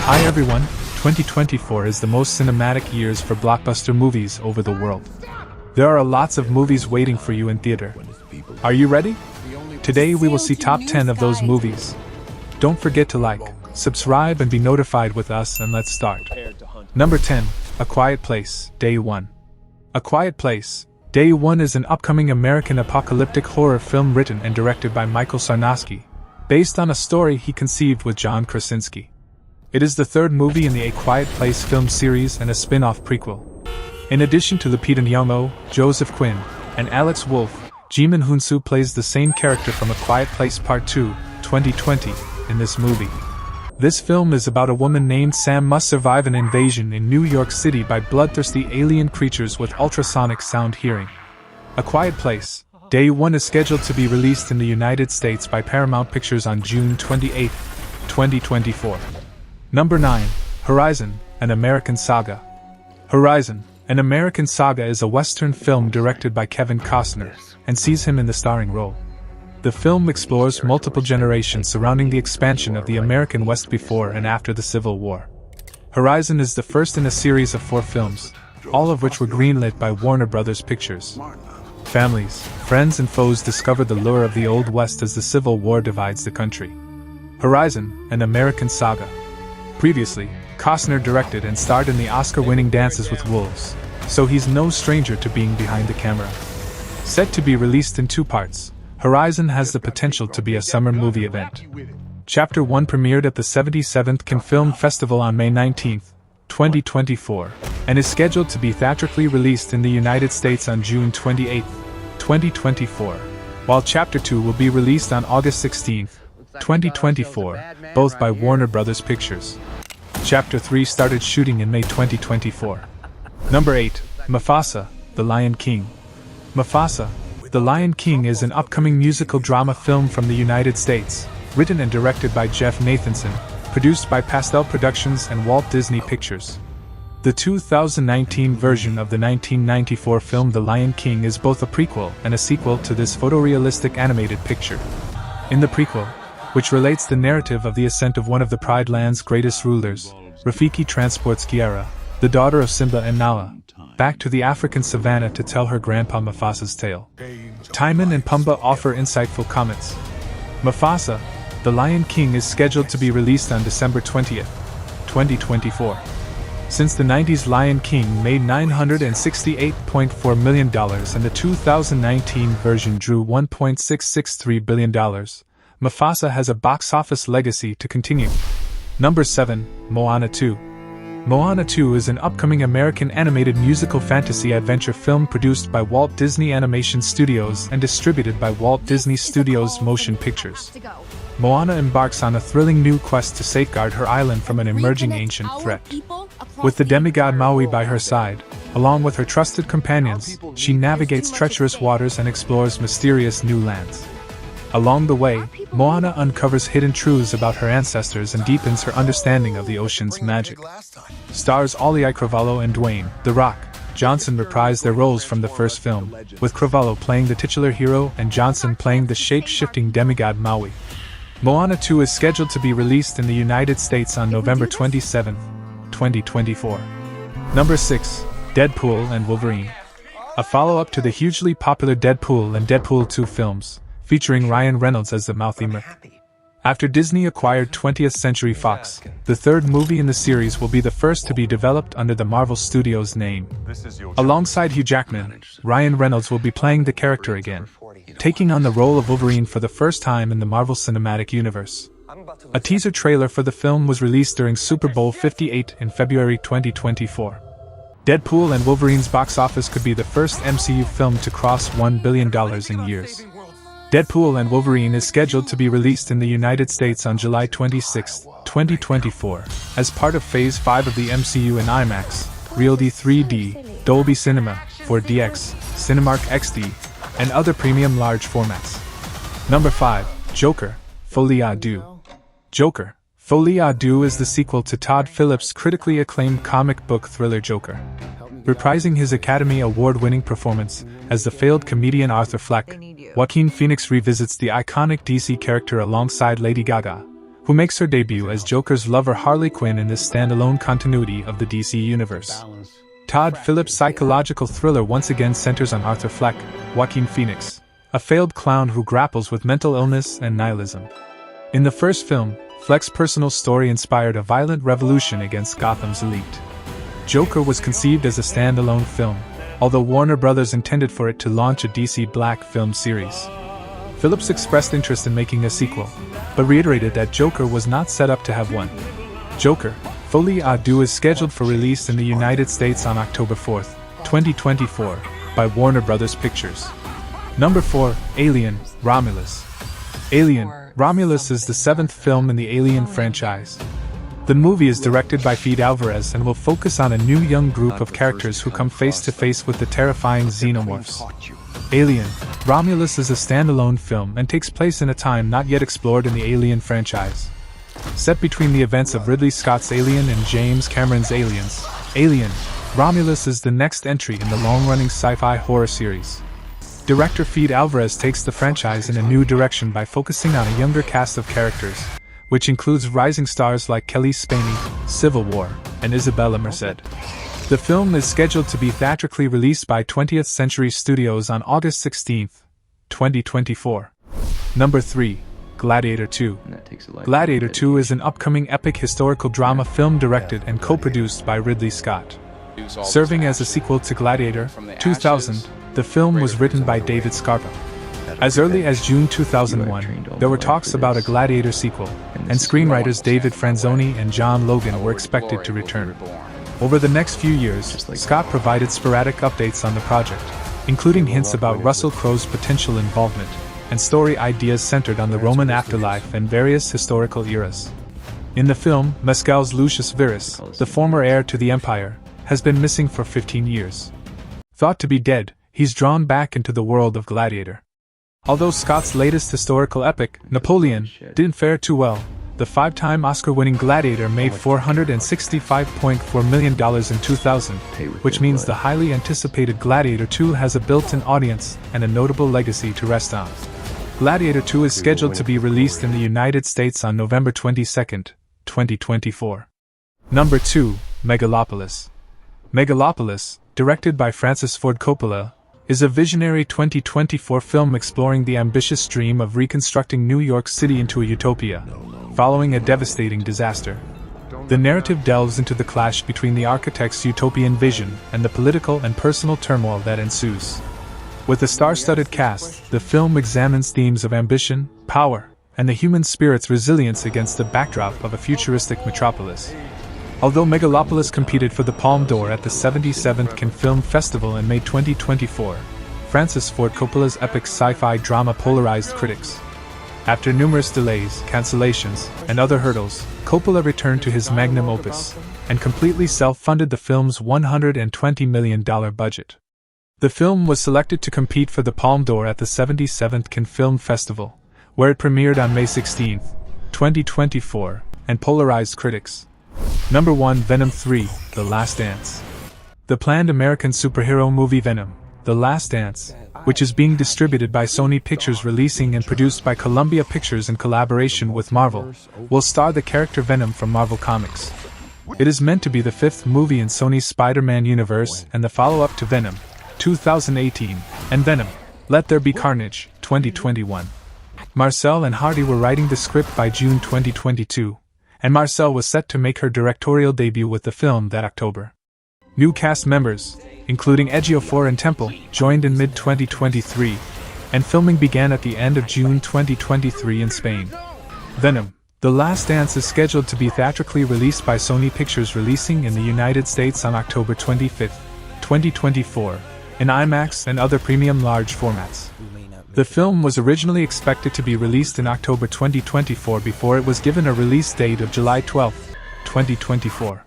Hi everyone, 2024 is the most cinematic years for blockbuster movies over the world. There are lots of movies waiting for you in theater. Are you ready? Today we will see top 10 of those movies. Don't forget to like, subscribe and be notified with us, and let's start. Number 10, A Quiet Place, Day 1. A Quiet Place, Day 1 is an upcoming American apocalyptic horror film written and directed by Michael Sarnowski, based on a story he conceived with John Krasinski. It is the third movie in the A Quiet Place film series and a spin-off prequel. In addition to Lupita Nyong'o, Joseph Quinn, and Alex Wolff, Ji Min-hoon plays the same character from A Quiet Place Part 2, 2020, in this movie. This film is about a woman named Sam must survive an invasion in New York City by bloodthirsty alien creatures with ultrasonic sound hearing. A Quiet Place, Day 1 is scheduled to be released in the United States by Paramount Pictures on June 28, 2024. Number 9, Horizon, An American Saga. Horizon, An American Saga is a Western film directed by Kevin Costner, and sees him in the starring role. The film explores multiple generations surrounding the expansion of the American West before and after the Civil War. Horizon is the first in a series of 4 films, all of which were greenlit by Warner Bros. Pictures. Families, friends and foes discover the lure of the Old West as the Civil War divides the country. Horizon, An American Saga. Previously, Costner directed and starred in the Oscar-winning Dances with Wolves, so he's no stranger to being behind the camera. Set to be released in 2 parts, Horizon has the potential to be a summer movie event. Chapter 1 premiered at the 77th Cannes Film Festival on May 19, 2024, and is scheduled to be theatrically released in the United States on June 28, 2024, while Chapter 2 will be released on August 16, 2024, both by Warner Bros. Pictures. Chapter 3 started shooting in May 2024. Number 8, Mufasa, The Lion King. Mufasa, The Lion King is an upcoming musical drama film from the United States, written and directed by Jeff Nathanson, produced by Pastel Productions and Walt Disney Pictures. The 2019 version of the 1994 film The Lion King is both a prequel and a sequel to this photorealistic animated picture. In the prequel, which relates the narrative of the ascent of one of the Pride Land's greatest rulers, Rafiki transports Kiara, the daughter of Simba and Nala, back to the African savannah to tell her grandpa Mufasa's tale. Timon and Pumbaa offer insightful comments. Mufasa, The Lion King is scheduled to be released on December 20, 2024. Since the 90s, Lion King made $968.4 million and the 2019 version drew $1.663 billion, Mufasa has a box office legacy to continue. Number 7, Moana 2. Moana 2 is an upcoming American animated musical fantasy adventure film produced by Walt Disney Animation Studios and distributed by Walt Disney Studios Motion Pictures. Moana embarks on a thrilling new quest to safeguard her island from an emerging ancient threat. With the demigod Maui by her side, along with her trusted companions, she navigates treacherous waters and explores mysterious new lands. Along the way, Moana uncovers hidden truths about her ancestors and deepens her understanding of the ocean's magic. Stars Ollie Cravalho and Dwayne "The Rock" Johnson reprise their roles from the first film, with Cravalho playing the titular hero and Johnson playing the shape-shifting demigod Maui. Moana 2 is scheduled to be released in the United States on November 27, 2024. Number 6, Deadpool and Wolverine. A follow-up to the hugely popular Deadpool and Deadpool 2 films, featuring Ryan Reynolds as the mouthy Merc. After Disney acquired 20th Century Fox, the third movie in the series will be the first to be developed under the Marvel Studios name. Alongside Hugh Jackman, Ryan Reynolds will be playing the character again, taking on the role of Wolverine for the first time in the Marvel Cinematic Universe. A teaser trailer for the film was released during Super Bowl 58 in February 2024. Deadpool and Wolverine's box office could be the first MCU film to cross $1 billion in years. Deadpool and Wolverine is scheduled to be released in the United States on July 26, 2024, as part of Phase 5 of the MCU in IMAX, Realty 3D, Dolby Cinema, 4DX, Cinemark XD, and other premium large formats. Number 5, Joker, Folie à Deux. Joker, Folie à Deux is the sequel to Todd Phillips' critically acclaimed comic book thriller Joker. Reprising his Academy Award-winning performance as the failed comedian Arthur Fleck, Joaquin Phoenix revisits the iconic DC character alongside Lady Gaga, who makes her debut as Joker's lover Harley Quinn in this standalone continuity of the DC Universe. Todd Phillips' psychological thriller once again centers on Arthur Fleck, Joaquin Phoenix, a failed clown who grapples with mental illness and nihilism. In the first film, Fleck's personal story inspired a violent revolution against Gotham's elite. Joker was conceived as a standalone film, although Warner Bros. Intended for it to launch a DC Black film series. Phillips expressed interest in making a sequel, but reiterated that Joker was not set up to have one. Joker, Folie à Deux is scheduled for release in the United States on October 4, 2024, by Warner Bros. Pictures. Number 4, Alien, Romulus. Alien, Romulus is the 7th film in the Alien franchise. The movie is directed by Fede Alvarez and will focus on a new young group of characters who come face to face with the terrifying xenomorphs. Alien, Romulus is a standalone film and takes place in a time not yet explored in the Alien franchise. Set between the events of Ridley Scott's Alien and James Cameron's Aliens, Alien, Romulus is the next entry in the long-running sci-fi horror series. Director Fede Alvarez takes the franchise in a new direction by focusing on a younger cast of characters, which includes rising stars like Kelly Spaney, Civil War, and Isabella Merced. The film is scheduled to be theatrically released by 20th Century Studios on August 16, 2024. Number 3. Gladiator 2. Gladiator 2 is an upcoming epic historical drama film directed and co-produced by Ridley Scott. Serving as a sequel to Gladiator 2000, the film was written by David Scarpa. As early as June 2001, there were talks about a Gladiator sequel, and screenwriters David Franzoni and John Logan were expected to return. Over the next few years, Scott provided sporadic updates on the project, including hints about Russell Crowe's potential involvement, and story ideas centered on the Roman afterlife and various historical eras. In the film, Mescal's Lucius Verus, the former heir to the Empire, has been missing for 15 years. Thought to be dead, he's drawn back into the world of Gladiator. Although Scott's latest historical epic, Napoleon, didn't fare too well, the 5-time Oscar-winning Gladiator made $465.4 million in 2000, which means the highly anticipated Gladiator 2 has a built-in audience and a notable legacy to rest on. Gladiator 2 is scheduled to be released in the United States on November 22, 2024. Number 2, Megalopolis. Megalopolis, directed by Francis Ford Coppola, is a visionary 2024 film exploring the ambitious dream of reconstructing New York City into a utopia, following a devastating disaster. The narrative delves into the clash between the architect's utopian vision and the political and personal turmoil that ensues. With a star-studded cast, the film examines themes of ambition, power, and the human spirit's resilience against the backdrop of a futuristic metropolis. Although Megalopolis competed for the Palme d'Or at the 77th Cannes Film Festival in May 2024, Francis Ford Coppola's epic sci-fi drama polarized critics. After numerous delays, cancellations, and other hurdles, Coppola returned to his magnum opus, and completely self-funded the film's $120 million budget. The film was selected to compete for the Palme d'Or at the 77th Cannes Film Festival, where it premiered on May 16, 2024, and polarized critics. Number 1, Venom 3, The Last Dance. The planned American superhero movie Venom, The Last Dance, which is being distributed by Sony Pictures Releasing and produced by Columbia Pictures in collaboration with Marvel, will star the character Venom from Marvel Comics. It is meant to be the 5th movie in Sony's Spider-Man universe and the follow-up to Venom, 2018, and Venom, Let There Be Carnage, 2021. Marcel and Hardy were writing the script by June 2022, and Marcel was set to make her directorial debut with the film that October. New cast members, including Ejiofor and Temple, joined in mid-2023, and filming began at the end of June 2023 in Spain. Venom, The Last Dance is scheduled to be theatrically released by Sony Pictures Releasing in the United States on October 25, 2024, in IMAX and other premium large formats. The film was originally expected to be released in October 2024 before it was given a release date of July 12, 2024.